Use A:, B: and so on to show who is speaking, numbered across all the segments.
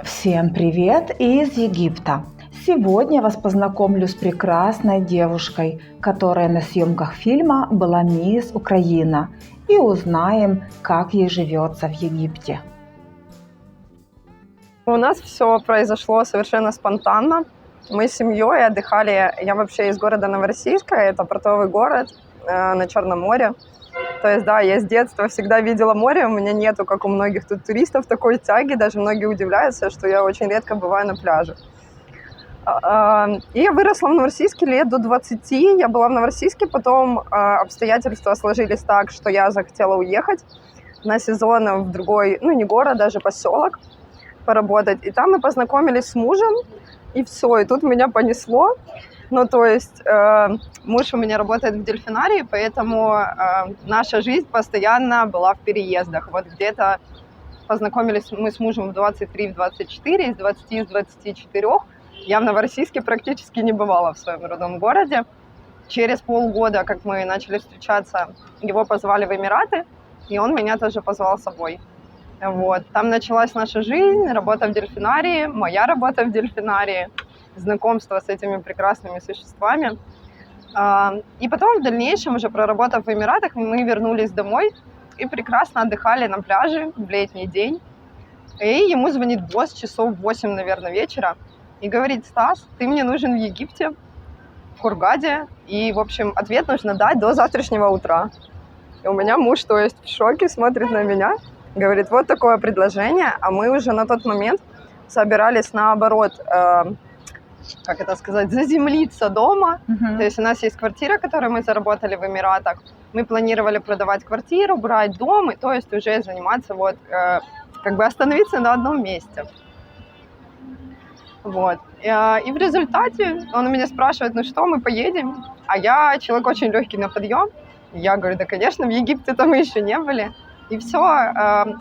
A: Всем привет из Египта! Сегодня вас познакомлю с прекрасной девушкой, которая на съемках фильма была мисс Украина, и узнаем, как ей живется в Египте.
B: У нас все произошло совершенно спонтанно. Мы с семьей отдыхали. Я вообще из города Новороссийска, это портовый город на Черном море. То есть, да, я с детства всегда видела море, у меня нету, как у многих тут туристов, такой тяги, даже многие удивляются, что я очень редко бываю на пляже. И я выросла в Новороссийске лет до 20, я была в Новороссийске, потом обстоятельства сложились так, что я захотела уехать на сезон в другой, не город, даже поселок поработать. И там мы познакомились с мужем, и все, и тут меня понесло. Муж у меня работает в дельфинарии, поэтому наша жизнь постоянно была в переездах. Вот где-то познакомились мы с мужем в 23, в 24, из 20, из 24. Я в Новороссийске практически не бывала в своем родном городе. Через полгода, как мы начали встречаться, его позвали в Эмираты, и он меня тоже позвал с собой. Вот. Там началась наша жизнь, работа в дельфинарии, моя работа в дельфинарии, знакомство с этими прекрасными существами. И потом в дальнейшем, уже проработав в Эмиратах, мы вернулись домой и прекрасно отдыхали на пляже в летний день. И ему звонит босс часов 8, наверное, вечера и говорит: «Стас, ты мне нужен в Египте, в Хургаде, и, в общем, ответ нужно дать до завтрашнего утра». И у меня муж, то есть в шоке, смотрит на меня, говорит: вот такое предложение, а мы уже на тот момент собирались наоборот, заземлиться дома. То есть у нас есть квартира, которую мы заработали в Эмиратах. Мы планировали продавать квартиру, брать дом, и то есть уже заниматься остановиться на одном месте. Вот. И в результате он меня спрашивает: ну что, мы поедем? А я человек очень легкий на подъем. Я говорю: да, конечно, в Египте-то мы еще не были. И все,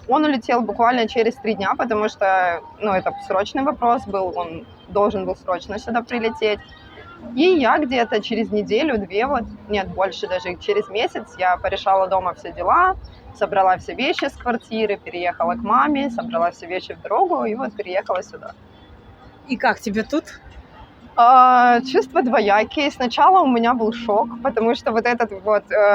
B: он улетел буквально через 3 дня, потому что, это срочный вопрос был, он должен был срочно сюда прилететь. И я где-то через неделю-две, больше даже, через месяц я порешала дома все дела, собрала все вещи с квартиры, переехала к маме, собрала все вещи в дорогу и переехала сюда.
C: И как тебе тут?
B: Чувства двоякие. Сначала у меня был шок, потому что этот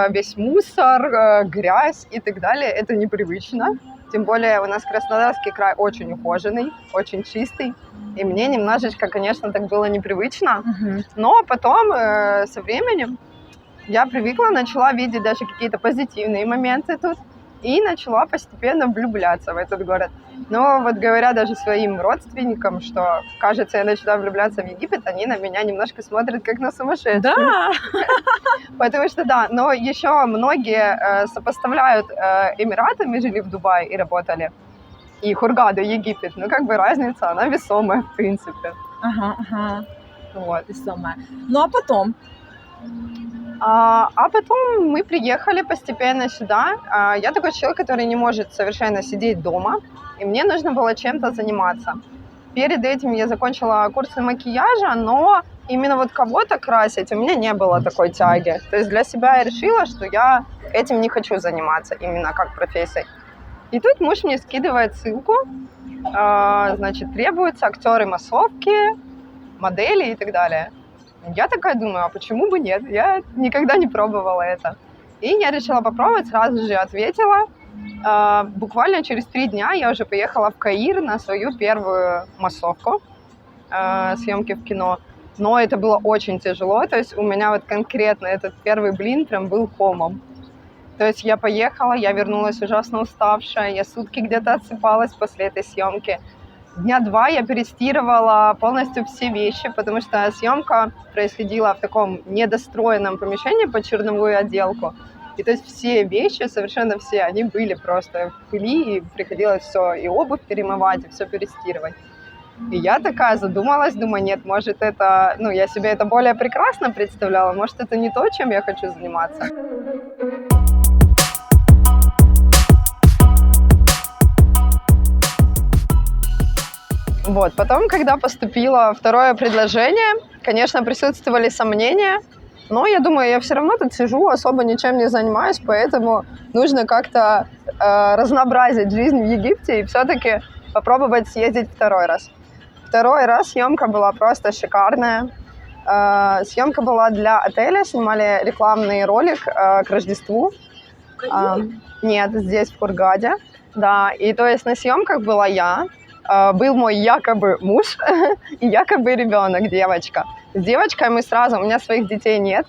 B: весь мусор, грязь и так далее, это непривычно. Тем более у нас Краснодарский край очень ухоженный, очень чистый. И мне немножечко, конечно, так было непривычно. Но потом со временем я привыкла, начала видеть даже какие-то позитивные моменты тут. И начала постепенно влюбляться в этот город. Но говоря даже своим родственникам, что, кажется, я начала влюбляться в Египет, они на меня немножко смотрят как на сумасшедшую.
C: Да!
B: Потому что, да, но еще многие сопоставляют Эмираты, мы жили в Дубае и работали, и Хургаду, Египет. Разница, она весомая, в принципе.
C: Ага.
B: Вот.
C: Весомая. Ну, а потом?
B: А потом мы приехали постепенно сюда. Я такой человек, который не может совершенно сидеть дома, и мне нужно было чем-то заниматься. Перед этим я закончила курсы макияжа, но именно кого-то красить у меня не было такой тяги. То есть для себя я решила, что я этим не хочу заниматься именно как профессией. И тут муж мне скидывает ссылку, требуются актеры массовки, модели и так далее. Я такая думаю: а почему бы нет? Я никогда не пробовала это. И я решила попробовать, сразу же ответила. Буквально через 3 дня я уже поехала в Каир на свою первую массовку, съемки в кино. Но это было очень тяжело, то есть у меня конкретно этот первый блин прям был комом. То есть я поехала, я вернулась ужасно уставшая, я сутки где-то отсыпалась после этой съемки. Дня 2 я перестирывала полностью все вещи, потому что съемка происходила в таком недостроенном помещении под черновую отделку. И то есть все вещи, совершенно все, они были просто в пыли, и приходилось все, и обувь перемывать, и все перестирывать. И я такая задумалась, думаю: нет, может это, я себе это более прекрасно представляла, может это не то, чем я хочу заниматься. Потом, когда поступило второе предложение, конечно, присутствовали сомнения, но я думаю, я все равно тут сижу, особо ничем не занимаюсь, поэтому нужно как-то разнообразить жизнь в Египте и все-таки попробовать съездить второй раз. Второй раз съемка была просто шикарная. Съемка была для отеля, снимали рекламный ролик к Рождеству. Нет, здесь, в Хургаде. Да, и то есть на съемках была я, был мой якобы муж и якобы ребенок, девочка. С девочкой мы сразу, у меня своих детей нет,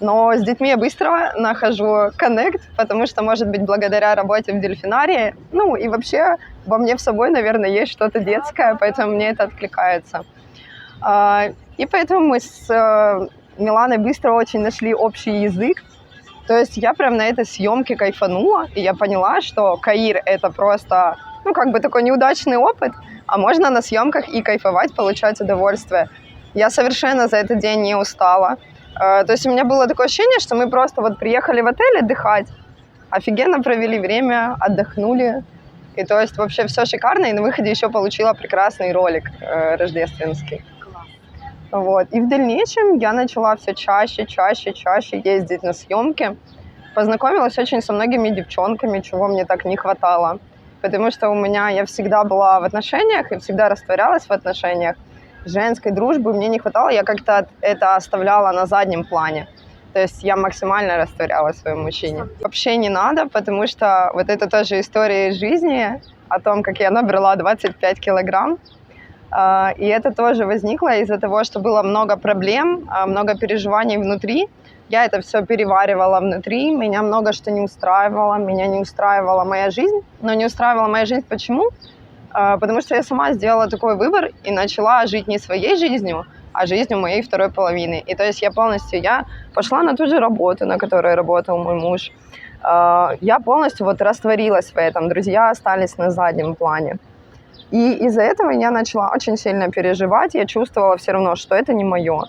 B: но с детьми я быстро нахожу коннект, потому что, может быть, благодаря работе в дельфинарии, ну и вообще во мне в собой, наверное, есть что-то детское, поэтому мне это откликается. И поэтому мы с Миланой быстро очень нашли общий язык. То есть я прям на этой съемке кайфанула, и я поняла, что Каир — это просто, ну, как бы такой неудачный опыт, а можно на съемках и кайфовать, получать удовольствие. Я совершенно за этот день не устала. То есть у меня было такое ощущение, что мы просто вот приехали в отель отдыхать, офигенно провели время, отдохнули. И то есть вообще все шикарно, и на выходе еще получила прекрасный ролик рождественский. Вот. И в дальнейшем я начала все чаще ездить на съемки. Познакомилась очень со многими девчонками, чего мне так не хватало. Потому что я всегда была в отношениях и всегда растворялась в отношениях. Женской дружбы мне не хватало, я как-то это оставляла на заднем плане. То есть я максимально растворялась в своем мужчине. Вообще не надо, потому что вот это тоже история из жизни о том, как я набрала 25 килограмм. И это тоже возникло из-за того, что было много проблем, много переживаний внутри. Я это все переваривала внутри, меня много что не устраивало, меня не устраивала моя жизнь. Но не устраивала моя жизнь почему? Потому что я сама сделала такой выбор и начала жить не своей жизнью, а жизнью моей второй половины. И то есть я пошла на ту же работу, на которой работал мой муж. Я полностью вот растворилась в этом, друзья остались на заднем плане. И из-за этого я начала очень сильно переживать, я чувствовала все равно, что это не мое.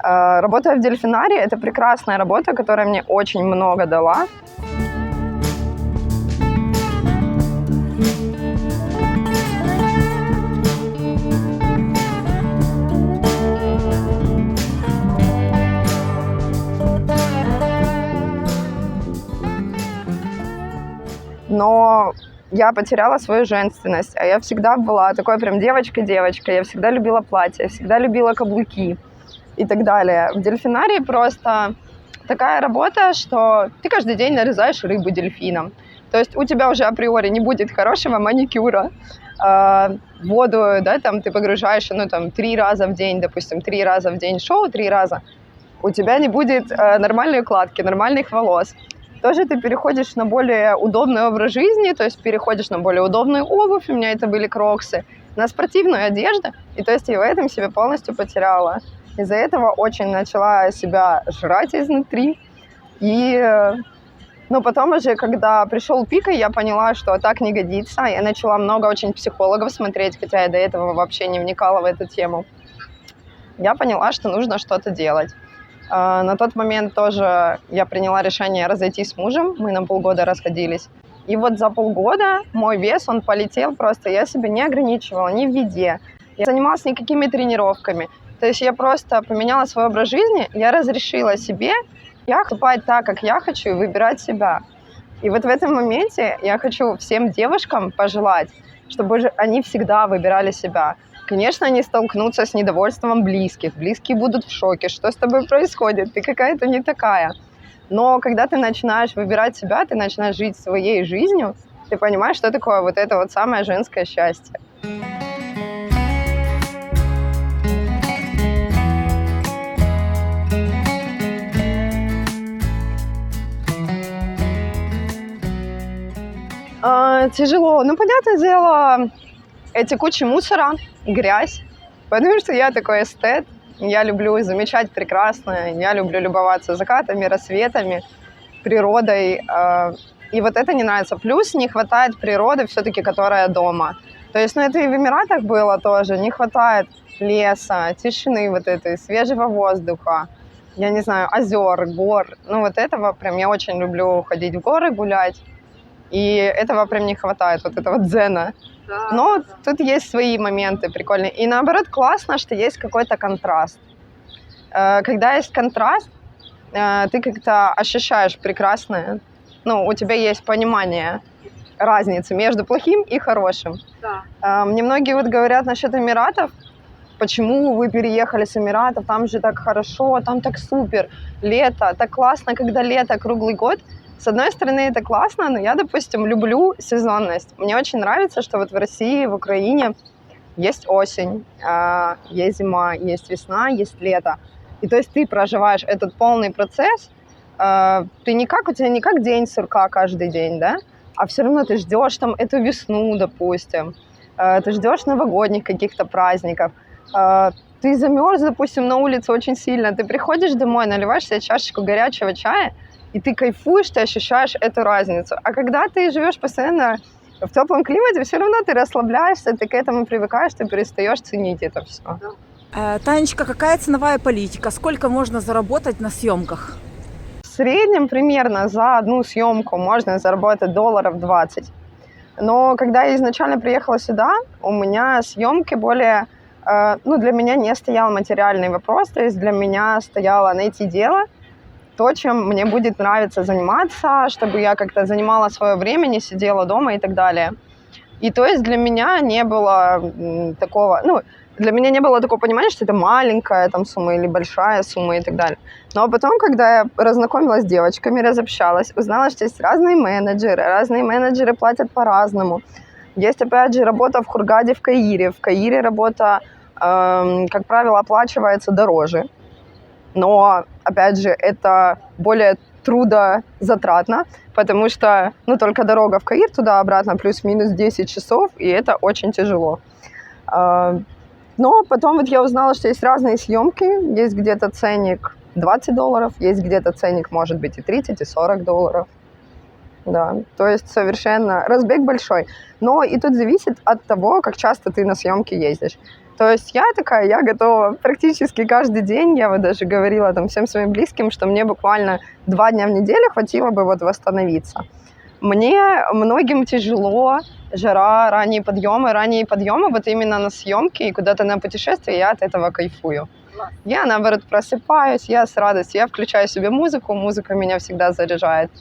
B: Работая в дельфинарии, это прекрасная работа, которая мне очень много дала. Но я потеряла свою женственность, а я всегда была такой прям девочка-девочка, я всегда любила платья, я всегда любила каблуки и так далее. В дельфинарии просто такая работа, что ты каждый день нарезаешь рыбу дельфином. То есть у тебя уже априори не будет хорошего маникюра. Воду, да, там ты погружаешь, 3 раза в день, допустим, 3 раза в день шоу, 3 раза. У тебя не будет нормальной укладки, нормальных волос. Тоже ты переходишь на более удобный образ жизни, то есть переходишь на более удобную обувь, у меня это были кроксы, на спортивную одежду, и то есть я в этом себя полностью потеряла. Из-за этого очень начала себя жрать изнутри, но потом уже, когда пришел пик, я поняла, что так не годится, я начала много очень психологов смотреть, хотя я до этого вообще не вникала в эту тему. Я поняла, что нужно что-то делать. На тот момент тоже я приняла решение разойтись с мужем, мы на полгода расходились. И вот за полгода мой вес, он полетел просто, я себя не ограничивала ни в еде, я занималась никакими тренировками. То есть я просто поменяла свой образ жизни, я разрешила себе поступать так, как я хочу, и выбирать себя. И вот в этом моменте я хочу всем девушкам пожелать, чтобы они всегда выбирали себя. Конечно, они столкнутся с недовольством близких. Близкие будут в шоке. Что с тобой происходит? Ты какая-то не такая. Но когда ты начинаешь выбирать себя, ты начинаешь жить своей жизнью, ты понимаешь, что такое вот это вот самое женское счастье. Тяжело. Ну, понятное дело, эти кучи мусора, грязь, потому что я такой эстет, я люблю замечать прекрасное, я люблю любоваться закатами, рассветами, природой, и вот это не нравится. Плюс не хватает природы все-таки, которая дома. То есть, это и в Эмиратах было тоже, не хватает леса, тишины вот этой, свежего воздуха, я не знаю, озер, гор, вот этого прям я очень люблю ходить в горы, гулять, и этого прям не хватает, вот этого дзена. Но тут есть свои моменты прикольные. И наоборот классно, что есть какой-то контраст. Когда есть контраст, ты как-то ощущаешь прекрасное. У тебя есть понимание разницы между плохим и хорошим.
C: Да.
B: Мне многие вот говорят насчет Эмиратов, почему вы переехали с Эмиратов, там же так хорошо, там так супер, лето, так классно, когда лето круглый год. С одной стороны, это классно, но я, допустим, люблю сезонность. Мне очень нравится, что вот в России, в Украине есть осень, есть зима, есть весна, есть лето. И то есть ты проживаешь этот полный процесс, у тебя не как день сурка каждый день, да? А все равно ты ждешь там эту весну, допустим, ты ждешь новогодних каких-то праздников, ты замерз, допустим, на улице очень сильно, ты приходишь домой, наливаешь себе чашечку горячего чая, и ты кайфуешь, ты ощущаешь эту разницу. А когда ты живешь постоянно в теплом климате, все равно ты расслабляешься, ты к этому привыкаешь, ты перестаешь ценить это все.
C: Танечка, какая ценовая политика? Сколько можно заработать на съемках?
B: В среднем примерно за одну съемку можно заработать $20. Но когда я изначально приехала сюда, у меня съемки более... для меня не стоял материальный вопрос, то есть для меня стояло найти дело, то, чем мне будет нравиться заниматься, чтобы я как-то занимала свое время, не сидела дома и так далее. И то есть для меня не было такого понимания, что это маленькая там сумма или большая сумма и так далее. Но потом, когда я разнакомилась с девочками, разобщалась, узнала, что есть разные менеджеры платят по-разному. Есть, опять же, работа в Хургаде, в Каире. В Каире работа, как правило, оплачивается дороже. Но, опять же, это более трудозатратно, потому что, только дорога в Каир туда-обратно плюс-минус 10 часов, и это очень тяжело. Но потом вот я узнала, что есть разные съемки, есть где-то ценник $20, есть где-то ценник, может быть, и 30, и $40. Да, то есть совершенно разбег большой. Но и тут зависит от того, как часто ты на съемки ездишь. То есть я готова практически каждый день. Я вот даже говорила там всем своим близким, что мне буквально 2 дня в неделю хватило бы вот восстановиться. Многим тяжело, жара, ранние подъемы вот именно на съемки и куда-то на путешествие, я от этого кайфую. Я, наоборот, просыпаюсь, я с радостью, я включаю себе музыка меня всегда заряжает.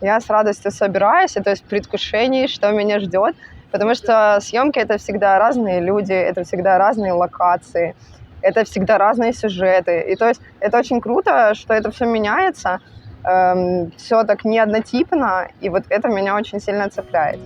B: Я с радостью собираюсь, то есть в предвкушении, что меня ждет, потому что съемки — это всегда разные люди, это всегда разные локации, это всегда разные сюжеты. И то есть это очень круто, что это все меняется, все так не однотипно, и вот это меня очень сильно цепляет.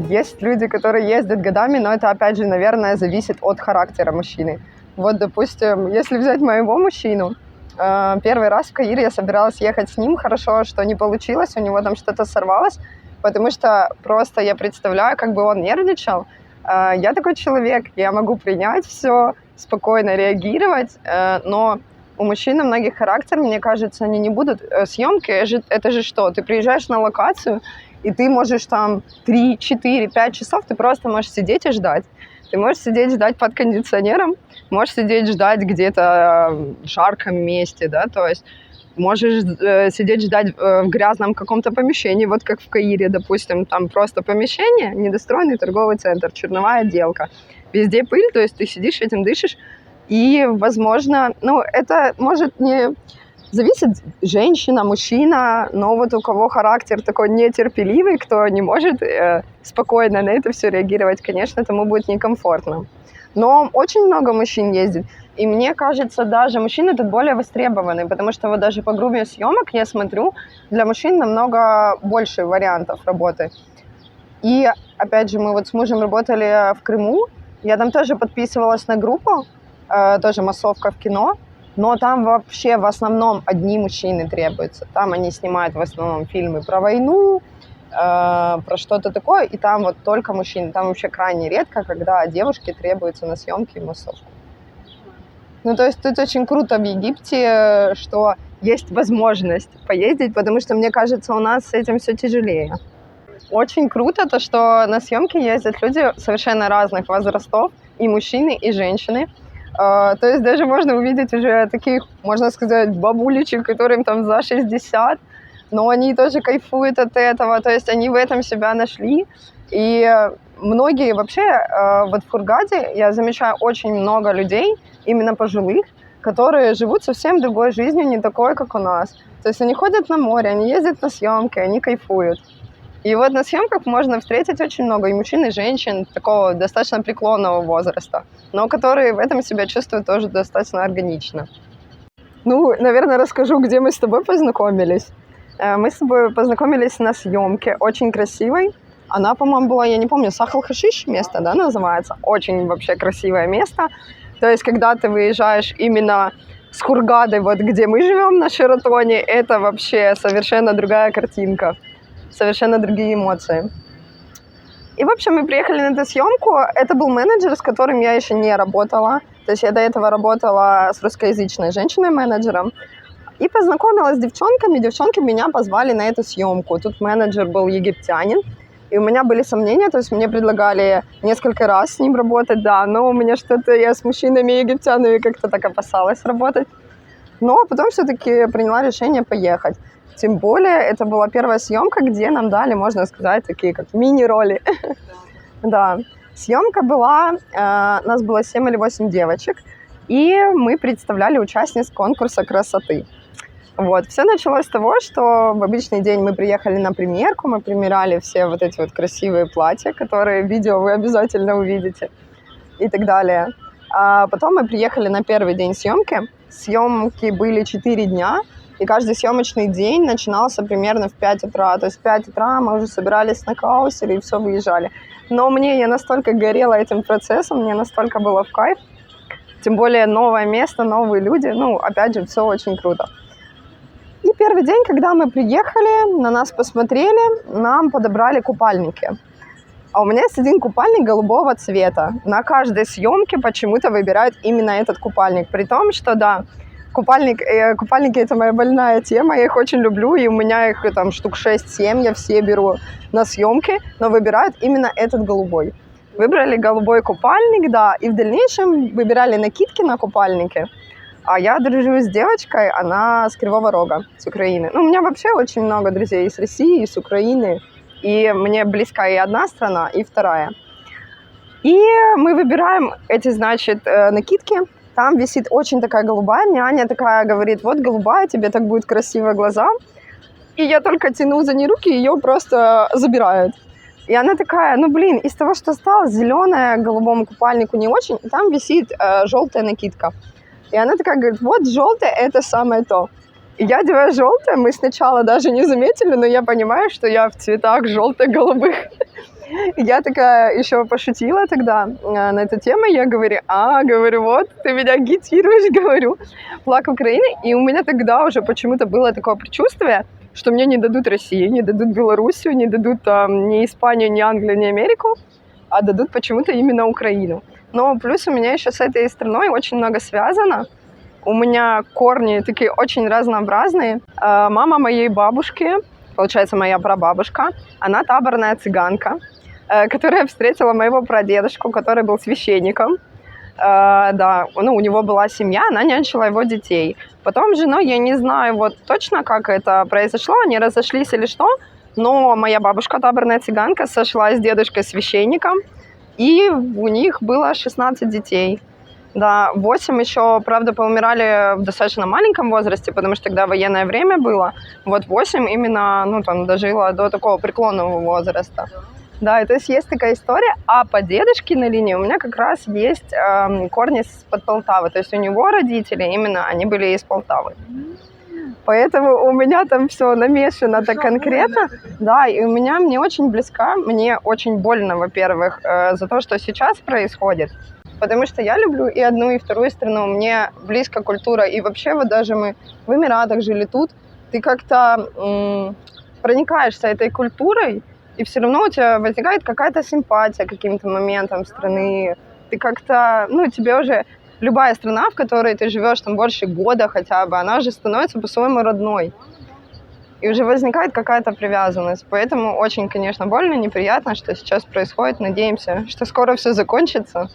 B: Есть люди, которые ездят годами, но это, опять же, наверное, зависит от характера мужчины. Вот, допустим, если взять моего мужчину, первый раз в Каире я собиралась ехать с ним, хорошо, что не получилось, у него там что-то сорвалось, потому что просто я представляю, как бы он нервничал. Я такой человек, я могу принять все, спокойно реагировать, но у мужчин у многих характер, мне кажется, они не будут... Съемки, это же что? Ты приезжаешь на локацию, и ты можешь там 3, 4, 5 часов, ты просто можешь сидеть и ждать. Ты можешь сидеть ждать под кондиционером, можешь сидеть ждать где-то в жарком месте, да, то есть можешь сидеть ждать в грязном каком-то помещении, вот как в Каире, допустим, там просто помещение, недостроенный торговый центр, черновая отделка, везде пыль, то есть ты сидишь, этим дышишь, и, возможно, это может не... Зависит женщина, мужчина, но вот у кого характер такой нетерпеливый, кто не может спокойно на это все реагировать, конечно, тому будет некомфортно. Но очень много мужчин ездит, и мне кажется, даже мужчины тут более востребованы, потому что вот даже по группе съемок я смотрю, для мужчин намного больше вариантов работы. И, опять же, мы вот с мужем работали в Крыму, я там тоже подписывалась на группу, тоже массовка в кино, но там вообще в основном одни мужчины требуются. Там они снимают в основном фильмы про войну, про что-то такое, и там вот только мужчины. Там вообще крайне редко, когда девушке требуется на съемке массовку. Ну, то есть тут очень круто в Египте, что есть возможность поездить, потому что, мне кажется, у нас с этим все тяжелее. Очень круто то, что на съемки ездят люди совершенно разных возрастов, и мужчины, и женщины. То есть даже можно увидеть уже таких, можно сказать, бабулечек, которым там за 60, но они тоже кайфуют от этого, то есть они в этом себя нашли. И многие вообще, вот в Хургаде я замечаю очень много людей, именно пожилых, которые живут совсем другой жизнью, не такой, как у нас. То есть они ходят на море, они ездят на съемки, они кайфуют. И вот на съемках можно встретить очень много и мужчин, и женщин такого достаточно преклонного возраста, но которые в этом себя чувствуют тоже достаточно органично. Ну, наверное, расскажу, где мы с тобой познакомились. Мы с тобой познакомились на съемке, очень красивой. Она, по-моему, была, я не помню, Сахал-Хашиш место, да, называется? Очень вообще красивое место. То есть, когда ты выезжаешь именно с Хургады, вот где мы живем на Шератоне, это вообще совершенно другая картинка, совершенно другие эмоции. И, в общем, мы приехали на эту съемку. Это был менеджер, с которым я еще не работала. То есть я до этого работала с русскоязычной женщиной-менеджером. И познакомилась с девчонками. Девчонки меня позвали на эту съемку. Тут менеджер был египтянин. И у меня были сомнения, то есть мне предлагали несколько раз с ним работать, да, но у меня что-то, я с мужчинами-египтянами как-то так опасалась работать. Но потом все-таки приняла решение поехать. Тем более, это была первая съемка, где нам дали, можно сказать, такие как мини-роли. Да, съемка была, нас было 7 или 8 девочек, и мы представляли участниц конкурса красоты. Вот. Все началось с того, что в обычный день мы приехали на примерку, мы примеряли все вот эти вот красивые платья, которые в видео вы обязательно увидите, и так далее. А потом мы приехали на первый день съемки. Съемки были 4 дня, и каждый съемочный день начинался примерно в 5 утра. То есть в 5 утра мы уже собирались на каусере и все, выезжали. Но я настолько горела этим процессом, мне настолько было в кайф. Тем более новое место, новые люди. Ну, опять же, все очень круто. И первый день, когда мы приехали, на нас посмотрели, нам подобрали купальники. А у меня есть один купальник голубого цвета. На каждой съемке почему-то выбирают именно этот купальник. При том, что, да, купальники – это моя больная тема, я их очень люблю, и у меня их там штук 6-7, я все беру на съемки, но выбирают именно этот голубой. Выбрали голубой купальник, да, и в дальнейшем выбирали накидки на купальники. А я дружу с девочкой, она с Кривого Рога, с Украины. Ну, у меня вообще очень много друзей и с России, и с Украины. И мне близка и одна страна, и вторая. И мы выбираем эти, значит, накидки. Там висит очень такая голубая. Мне Аня такая говорит, вот голубая, тебе так будет красиво глаза. И я только тяну за ней руки, ее просто забирают. И она такая, из того, что осталось, зеленая, голубому купальнику не очень. И там висит желтая накидка. И она такая говорит, вот желтое – это самое то. И я одеваю желтое, мы сначала даже не заметили, но я понимаю, что я в цветах желто-голубых. И я такая еще пошутила тогда на эту тему, я говорю, вот, ты меня агитируешь, говорю, флаг Украины. И у меня тогда уже почему-то было такое предчувствие, что мне не дадут Россию, не дадут Белоруссию, не дадут ни Испанию, ни Англию, ни Америку, а дадут почему-то именно Украину. Но плюс у меня еще с этой страной очень много связано. У меня корни такие очень разнообразные. Мама моей бабушки, получается, моя прабабушка, она таборная цыганка, которая встретила моего прадедушку, который был священником. Да, у него была семья, она нянчила его детей. Потом с женой, я не знаю вот точно, как это произошло, они разошлись или что, но моя бабушка, таборная цыганка, сошлась с дедушкой священником, и у них было 16 детей. Да, 8 еще, правда, поумирали в достаточно маленьком возрасте, потому что тогда военное время было. Вот 8 именно, дожило до такого преклонного возраста. Да, и то есть такая история. А по дедушкиной линии у меня как раз есть корни из-под Полтавы. То есть у него родители именно, они были из Полтавы. Поэтому у меня там все намешано так конкретно. Да, и мне очень близка, мне очень больно, во-первых, за то, что сейчас происходит. Потому что я люблю и одну, и вторую страну. Мне близка культура. И вообще вот даже мы в Эмиратах жили тут. Ты как-то проникаешься этой культурой, и все равно у тебя возникает какая-то симпатия к каким-то моментам страны. Ты как-то, ну, тебе уже любая страна, в которой ты живешь там больше года хотя бы, она уже становится по-своему родной. И уже возникает какая-то привязанность. Поэтому очень, конечно, больно, неприятно, что сейчас происходит. Надеемся, что скоро все закончится.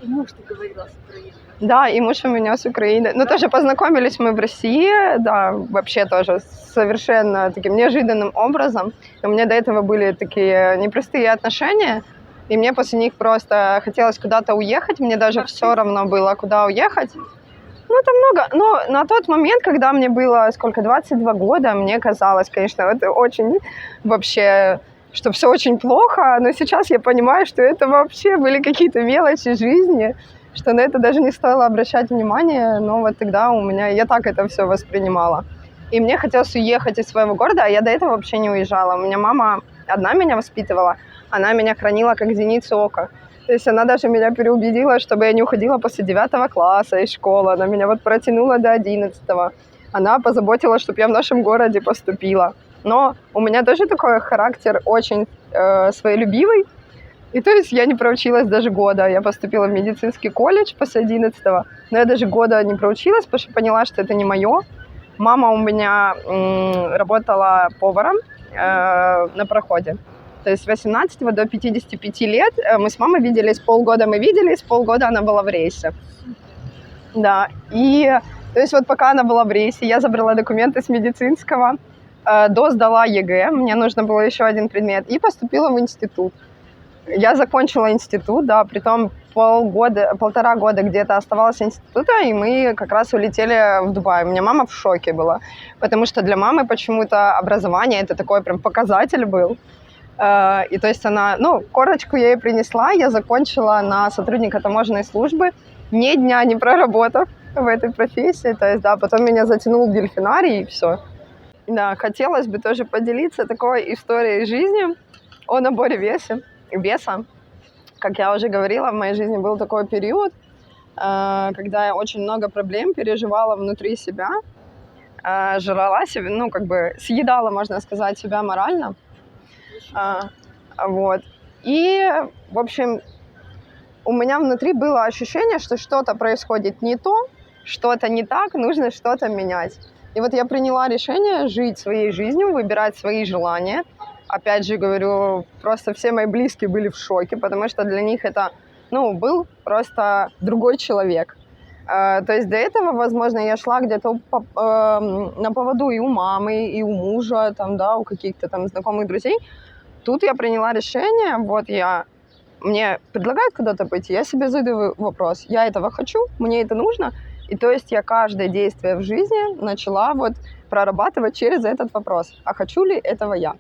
C: И муж, ты говорила, с Украины.
B: Да, и муж у меня с Украины. Но тоже познакомились мы в России, да, вообще тоже совершенно таким неожиданным образом. У меня до этого были такие непростые отношения, и мне после них просто хотелось куда-то уехать. Мне даже все равно было, куда уехать. Ну, это много. Но на тот момент, когда мне было, 22 года, мне казалось, конечно, это очень вообще, что все очень плохо. Но сейчас я понимаю, что это вообще были какие-то мелочи жизни, что на это даже не стоило обращать внимание. Но вот тогда я так это все воспринимала. И мне хотелось уехать из своего города, а я до этого вообще не уезжала. У меня мама одна меня воспитывала, она меня хранила как зеницу ока. То есть она даже меня переубедила, чтобы я не уходила после 9 класса из школы. Она меня вот протянула до 11. Она позаботилась, чтобы я в нашем городе поступила. Но у меня тоже такой характер очень своелюбивый. И то есть я не проучилась даже года. Я поступила в медицинский колледж после 11. Но я даже года не проучилась, потому что поняла, что это не мое. Мама у меня работала поваром на пароходе. То есть с 18 до 55 лет мы с мамой виделись, полгода она была в рейсе. Да, и то есть вот пока она была в рейсе, я забрала документы с медицинского, сдала ЕГЭ, мне нужно было еще один предмет, и поступила в институт. Я закончила институт, да, притом полтора года где-то оставалась института, и мы как раз улетели в Дубай. У меня мама в шоке была, потому что для мамы почему-то образование это такой прям показатель был. И то есть она, корочку я ей принесла, я закончила на сотрудника таможенной службы, ни дня не проработав в этой профессии, то есть, да, потом меня затянул в дельфинарий и все. Да, хотелось бы тоже поделиться такой историей жизни о наборе веса. Как я уже говорила, в моей жизни был такой период, когда я очень много проблем переживала внутри себя, жрала себя, съедала, можно сказать, себя морально. Вот. И, в общем, у меня внутри было ощущение, что что-то происходит не то, что-то не так, нужно что-то менять. И вот я приняла решение жить своей жизнью, выбирать свои желания. Опять же говорю, просто все мои близкие были в шоке, потому что для них это, был просто другой человек. То есть до этого, возможно, я шла где-то на поводу и у мамы, и у мужа, у каких-то там знакомых друзей. Тут я приняла решение, мне предлагают куда-то пойти, я себе задаю вопрос, я этого хочу, мне это нужно, и то есть я каждое действие в жизни начала прорабатывать через этот вопрос, а хочу ли этого я.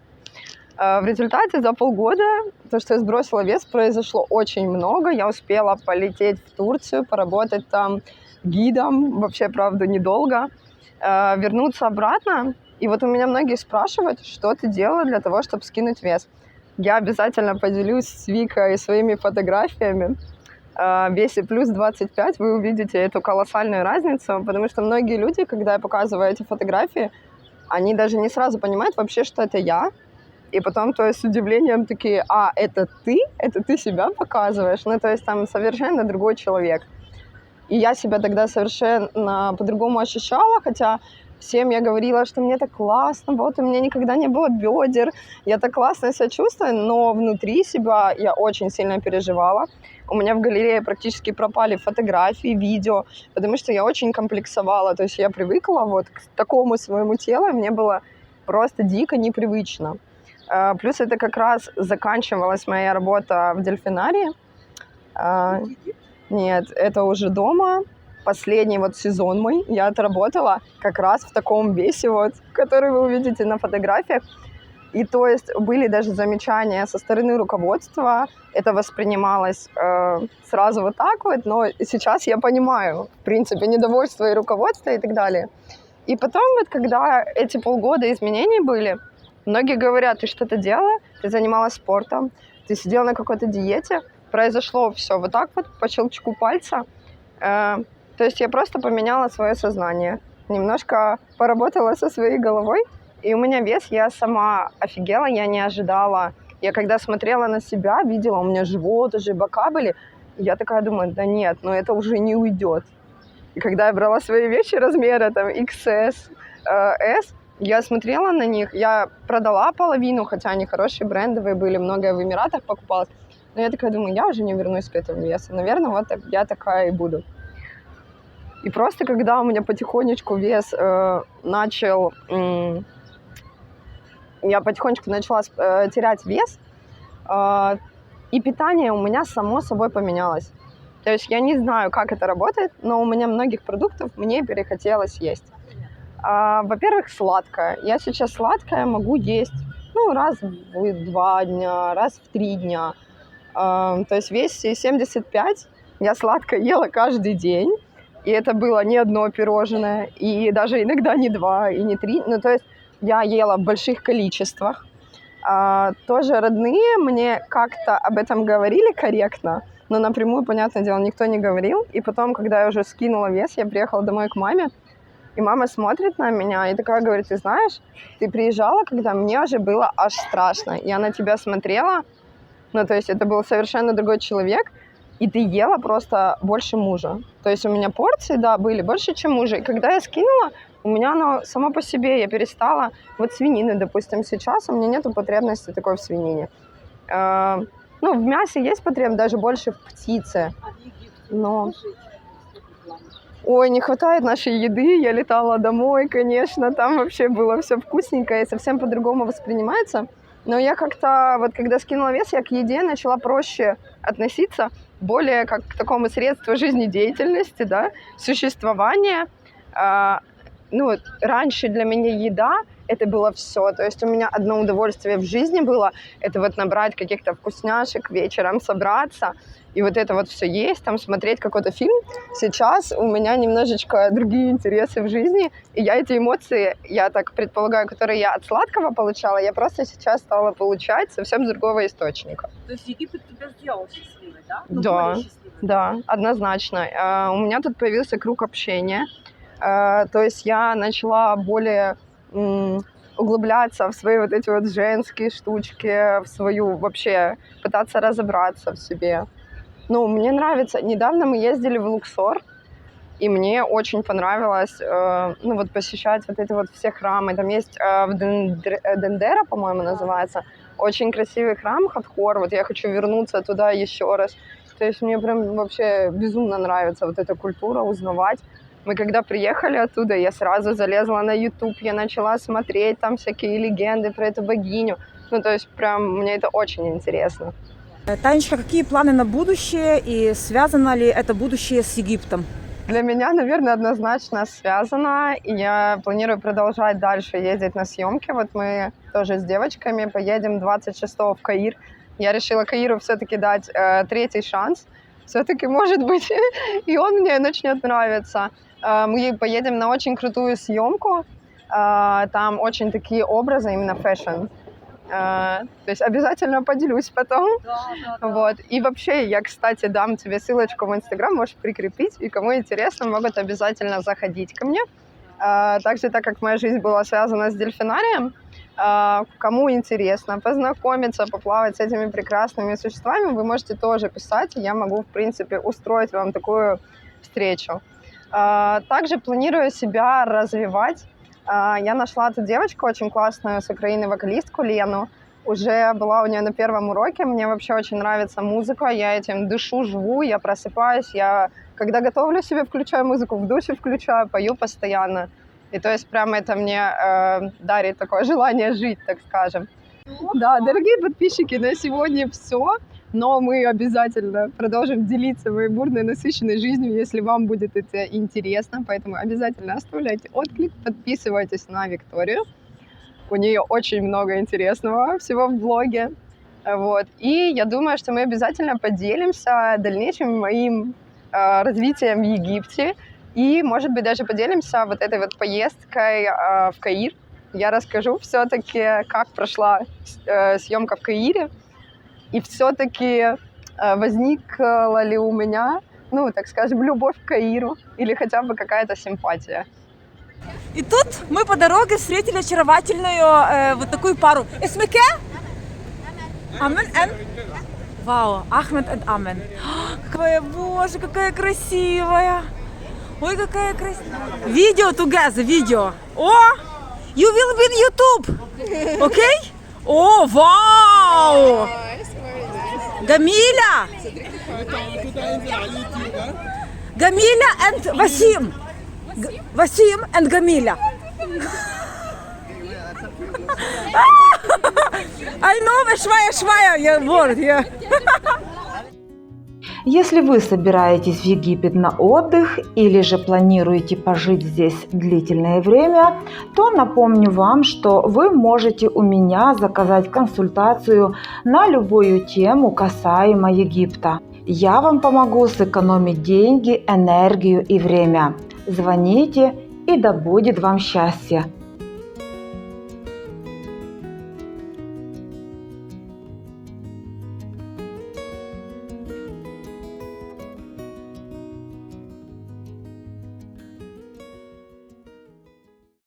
B: В результате за полгода, то, что я сбросила вес, произошло очень много, я успела полететь в Турцию, поработать там гидом, вообще, правда, недолго, вернуться обратно. И вот у меня многие спрашивают, что ты делала для того, чтобы скинуть вес. Я обязательно поделюсь с Викой своими фотографиями. В весе плюс 25 вы увидите эту колоссальную разницу, потому что многие люди, когда я показываю эти фотографии, они даже не сразу понимают вообще, что это я. И потом, то есть, с удивлением такие, это ты себя показываешь? То есть, там совершенно другой человек. И я себя тогда совершенно по-другому ощущала, хотя всем я говорила, что мне так классно, у меня никогда не было бедер, я так классно себя чувствую, но внутри себя я очень сильно переживала. У меня в галерее практически пропали фотографии, видео, потому что я очень комплексовала, то есть я привыкла к такому своему телу, и мне было просто дико непривычно. Плюс это как раз заканчивалась моя работа в дельфинарии. Нет, это уже дома. Последний сезон мой я отработала как раз в таком весе, который вы увидите на фотографиях. И то есть были даже замечания со стороны руководства. Это воспринималось сразу так, но сейчас я понимаю, в принципе, недовольство и руководства и так далее. И потом, когда эти полгода изменений были, многие говорят, ты что-то делала, ты занималась спортом, ты сидела на какой-то диете, произошло все по щелчку пальца. То есть я просто поменяла свое сознание, немножко поработала со своей головой И у меня вес, я сама офигела, я не ожидала. Я когда смотрела на себя, видела, у меня живот уже, бока были. Я такая думаю, да нет, но это уже не уйдет. И когда я брала свои вещи размера, там, XS, S, я смотрела на них, я продала половину, хотя они хорошие, брендовые были, многое в Эмиратах покупалось. Но я такая думаю, я уже не вернусь к этому весу. Наверное, вот я такая и буду. И просто когда у меня потихонечку вес начал... я потихонечку начала терять вес, и питание у меня само собой поменялось. То есть я не знаю, как это работает, но у меня многих продуктов мне перехотелось есть. Во-первых, сладкое. Я сейчас сладкое могу есть раз в 2 дня, раз в 3 дня. То есть весь 75 я сладко ела каждый день. И это было не одно пирожное, и даже иногда не 2, и не 3. Ну, то есть я ела в больших количествах. Тоже родные мне как-то об этом говорили корректно, но напрямую, понятное дело, никто не говорил. И потом, когда я уже скинула вес, я приехала домой к маме, и мама смотрит на меня и такая говорит, ты знаешь, ты приезжала, когда мне уже было аж страшно. Я на тебя смотрела, то есть это был совершенно другой человек, и ты ела просто больше мужа. То есть у меня порции, да, были больше, чем мужа. И когда я скинула, у меня оно само по себе, я перестала, вот свинины, допустим, сейчас у меня нету потребности такой в свинине. В мясе есть потребность, даже больше в птице. Но... Ой, не хватает нашей еды, я летала домой, конечно, там вообще было все вкусненько и совсем по-другому воспринимается. Но я как-то, вот когда скинула вес, я к еде начала проще относиться, более как к такому средству жизнедеятельности, да, существования. Раньше для меня еда это было все. То есть у меня одно удовольствие в жизни было, это вот набрать каких-то вкусняшек, вечером собраться и вот это вот все есть, там смотреть какой-то фильм. Сейчас у меня немножечко другие интересы в жизни, и я эти эмоции, я так предполагаю, которые я от сладкого получала, я просто сейчас стала получать совсем с другого источника.
C: То есть Египет тебя сделал счастливой, да?
B: Да, да, однозначно. У меня тут появился круг общения. То есть я начала более углубляться в свои вот эти вот женские штучки, в свою вообще пытаться разобраться в себе. Мне нравится. Недавно мы ездили в Луксор, и мне очень понравилось посещать вот эти вот все храмы. Там есть в Дендера, по-моему, называется, очень красивый храм Хатхор. Вот я хочу вернуться туда еще раз. То есть мне прям вообще безумно нравится вот эта культура, узнавать. Мы когда приехали оттуда, я сразу залезла на YouTube, я начала смотреть там всякие легенды про эту богиню. То есть прям мне это очень интересно.
C: Танечка, какие планы на будущее и связано ли это будущее с Египтом?
B: Для меня, наверное, однозначно связано. И я планирую продолжать дальше ездить на съемки. Вот мы тоже с девочками поедем 26-го в Каир. Я решила Каиру все-таки дать третий шанс. Все-таки, может быть, и он мне начнет нравиться. Мы поедем на очень крутую съемку. Там очень такие образы, именно фэшн. То есть обязательно поделюсь потом. Да. Вот. И вообще, я, кстати, дам тебе ссылочку в Инстаграм, можешь прикрепить. И кому интересно, могут обязательно заходить ко мне. Также, так как моя жизнь была связана с дельфинарием, кому интересно познакомиться, поплавать с этими прекрасными существами, вы можете тоже писать, и я могу, в принципе, устроить вам такую встречу. Также планирую себя развивать. Я нашла тут девочку очень классную с Украины, вокалистку Лену. Уже была у нее на первом уроке. Мне вообще очень нравится музыка. Я этим дышу, живу, я просыпаюсь. Я, когда готовлю себе, включаю музыку, в душе включаю, пою постоянно. И то есть прямо это мне дарит такое желание жить, так скажем. Да, дорогие подписчики, на сегодня все. Но мы обязательно продолжим делиться моей бурной, насыщенной жизнью, если вам будет это интересно. Поэтому обязательно оставляйте отклик, подписывайтесь на Викторию. У нее очень много интересного всего в блоге. Вот. И я думаю, что мы обязательно поделимся дальнейшим моим развитием в Египте. И, может быть, даже поделимся вот этой вот поездкой в Каир. Я расскажу все-таки, как прошла съемка в Каире. И все-таки возникла ли у меня, так скажем, любовь к Каиру или хотя бы какая-то симпатия.
C: И тут мы по дороге встретили очаровательную вот такую пару. Эсмеке? Амен and... Вау, Ахмед и Амен. Какая, боже, какая красивая. Ой, какая красивая. Видео together, видео. О, you will be in YouTube. Okay? О, вау. Гамиля. Гамиля and Васим. Васим and Гамиля. I know, швая, word, yeah.
A: Если вы собираетесь в Египет на отдых или же планируете пожить здесь длительное время, то напомню вам, что вы можете у меня заказать консультацию на любую тему касаемо Египта. Я вам помогу сэкономить деньги, энергию и время. Звоните, и да будет вам счастье!